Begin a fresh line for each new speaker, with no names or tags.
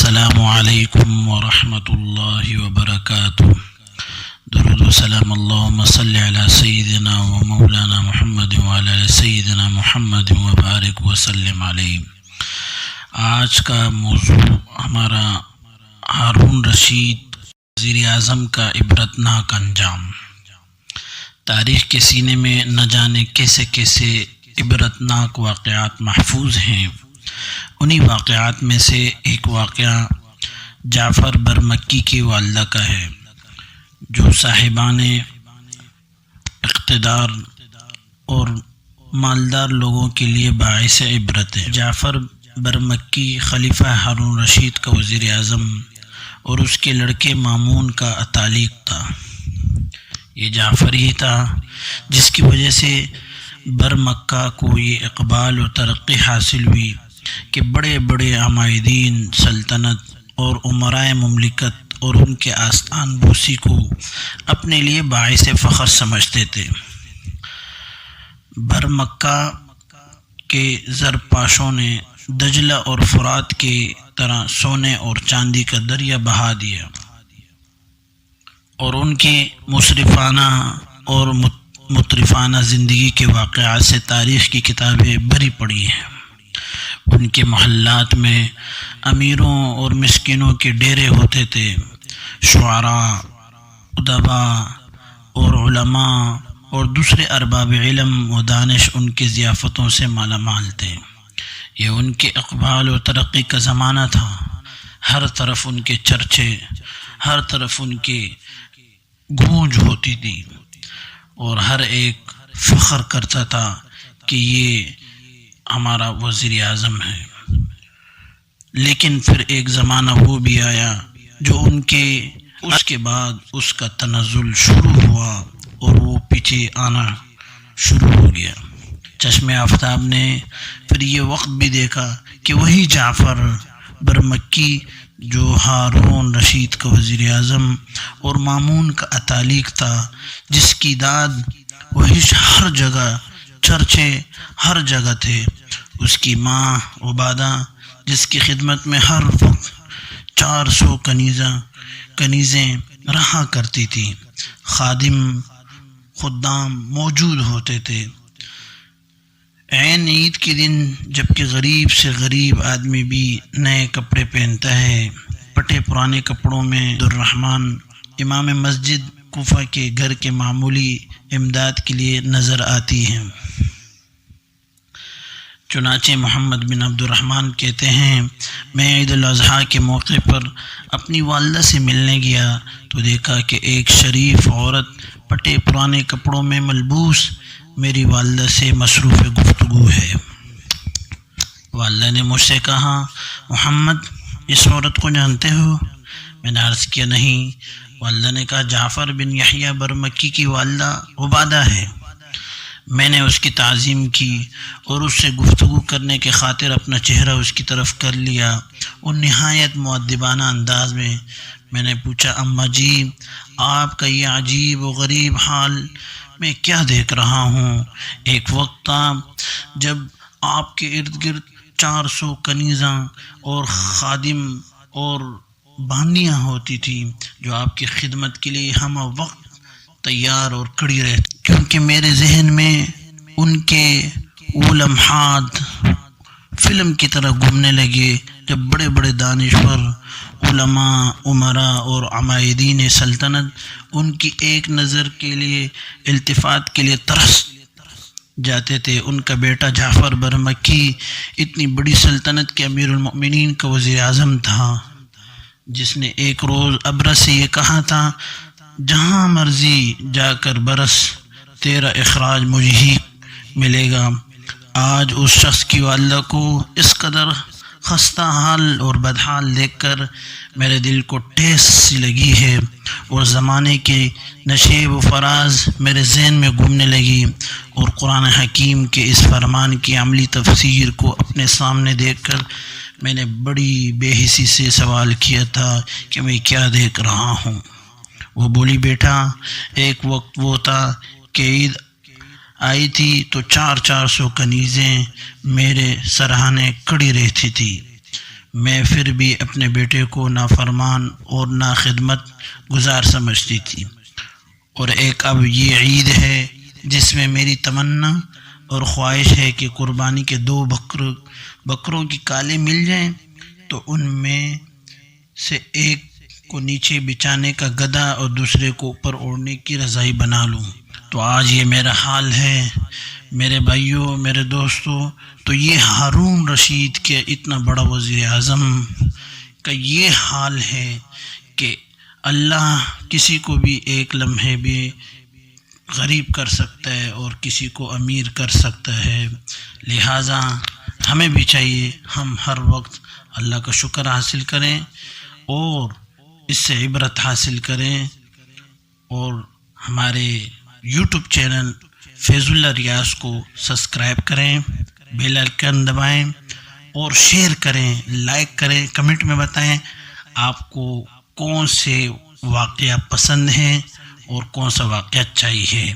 السلام علیکم ورحمۃ اللہ وبرکاتہ۔ درود و سلام اللہم صلی علی سیدنا و مولانا محمد وعلی آل سیدنا محمد وبارک وسلم علیہ۔ آج کا موضوع ہمارا ہارون رشید وزیر اعظم کا عبرتناک انجام۔ تاریخ کے سینے میں نہ جانے کیسے کیسے عبرتناک واقعات محفوظ ہیں۔ انہی واقعات میں سے ایک واقعہ جعفر برمکی کی والدہ کا ہے جو صاحبان اقتدار اور مالدار لوگوں کے لیے باعث عبرت ہے۔ جعفر برمکی خلیفہ ہارون رشید کا وزیر اعظم اور اس کے لڑکے مامون کا اتالیق تھا۔ یہ جعفر ہی تھا جس کی وجہ سے برمکہ کو یہ اقبال و ترقی حاصل ہوئی کہ بڑے بڑے عمائدین سلطنت اور امرائے مملکت اور ان کے آستان بوسی کو اپنے لیے باعث فخر سمجھتے تھے۔ برمکہ کے زرپاشوں نے دجلہ اور فرات کی طرح سونے اور چاندی کا دریا بہا دیا اور ان کی مصرفانہ اور مطرفانہ زندگی کے واقعات سے تاریخ کی کتابیں بھری پڑی ہیں۔ ان کے محلات میں امیروں اور مسکینوں کے ڈیرے ہوتے تھے۔ شعراء، ادباء اور علماء اور دوسرے ارباب علم و دانش ان کی ضیافتوں سے مالا مال تھے۔ یہ ان کے اقبال و ترقی کا زمانہ تھا۔ ہر طرف ان کے چرچے، ہر طرف ان کی گونج ہوتی تھی اور ہر ایک فخر کرتا تھا کہ یہ ہمارا وزیر اعظم ہے۔ لیکن پھر ایک زمانہ وہ بھی آیا جو اس کے بعد اس کا تنزل شروع ہوا اور وہ پیچھے آنا شروع ہو گیا۔ چشم آفتاب نے پھر یہ وقت بھی دیکھا کہ وہی جعفر برمکی جو ہارون رشید کا وزیر اعظم اور مامون کا اتالیق تھا، جس کی داد وہی ہر جگہ چرچے ہر جگہ تھے، اس کی ماں عبادہ جس کی خدمت میں ہر وقت 400 کنیزیں رہا کرتی تھی، خدام موجود ہوتے تھے۔ عین عید کے دن جبکہ غریب سے غریب آدمی بھی نئے کپڑے پہنتا ہے، پٹے پرانے کپڑوں میں عبدالرحمن امام مسجد کوفہ کے گھر کے معمولی امداد کے لیے نظر آتی ہیں۔ چنانچہ محمد بن عبدالرحمن کہتے ہیں، میں عید الاضحیٰ کے موقع پر اپنی والدہ سے ملنے گیا تو دیکھا کہ ایک شریف عورت پٹے پرانے کپڑوں میں ملبوس میری والدہ سے مصروف گفتگو ہے۔ والدہ نے مجھ سے کہا، محمد اس عورت کو جانتے ہو؟ میں نے عرض کیا نہیں۔ والدہ نے کہا، جعفر بن یحییٰ برمکی کی والدہ عبادہ ہے۔ میں نے اس کی تعظیم کی اور اس سے گفتگو کرنے کے خاطر اپنا چہرہ اس کی طرف کر لیا اور نہایت مؤدبانہ انداز میں نے پوچھا، اماں جی آپ کا یہ عجیب و غریب حال میں کیا دیکھ رہا ہوں؟ ایک وقت تھا جب آپ کے ارد گرد 400 کنیزاں اور خادم اور باندیاں ہوتی تھیں جو آپ کی خدمت کے لیے ہم وقت تیار اور کھڑی رہتی، کیونکہ میرے ذہن میں ان کے وہ لمحات فلم کی طرح گھومنے لگے جب بڑے بڑے دانشور، علماء، امراء اور عمائدین سلطنت ان کی ایک نظر کے لیے التفات کے لیے ترس جاتے تھے۔ ان کا بیٹا جعفر برمکی اتنی بڑی سلطنت کے امیر المؤمنین کا وزیر اعظم تھا، جس نے ایک روز ابرس سے یہ کہا تھا، جہاں مرضی جا کر برس تیرا اخراج مجھے ہی ملے گا۔ آج اس شخص کی والدہ کو اس قدر خستہ حال اور بدحال دیکھ کر میرے دل کو ٹھیس سی لگی ہے اور زمانے کے نشیب و فراز میرے ذہن میں گھومنے لگی اور قرآن حکیم کے اس فرمان کی عملی تفسیر کو اپنے سامنے دیکھ کر میں نے بڑی بے حسی سے سوال کیا تھا کہ میں کیا دیکھ رہا ہوں؟ وہ بولی، بیٹا ایک وقت وہ تھا کہ عید آئی تھی تو 400 کنیزیں میرے سرہانے کھڑی رہتی تھی۔ میں پھر بھی اپنے بیٹے کو نافرمان اور ناخدمت گزار سمجھتی تھی، اور ایک اب یہ عید ہے جس میں میری تمنا اور خواہش ہے کہ قربانی کے 2 بکروں کی کالیں مل جائیں تو ان میں سے ایک کو نیچے بچھانے کا گدا اور دوسرے کو اوپر اوڑھنے کی رضائی بنا لوں۔ تو آج یہ میرا حال ہے میرے بھائیوں، میرے دوستوں۔ تو یہ ہارون رشید کے اتنا بڑا وزیر اعظم کا یہ حال ہے کہ اللہ کسی کو بھی ایک لمحے بھی غریب کر سکتا ہے اور کسی کو امیر کر سکتا ہے، لہٰذا ہمیں بھی چاہیے ہم ہر وقت اللہ کا شکر حاصل کریں اور اس سے عبرت حاصل کریں، اور ہمارے یوٹیوب چینل فیض اللہ ریاض کو سبسکرائب کریں، بیل آئیکن دبائیں اور شیئر کریں، لائک کریں، کمنٹ میں بتائیں آپ کو کون سے واقعہ پسند ہیں اور کون سا واقعہ چاہیے۔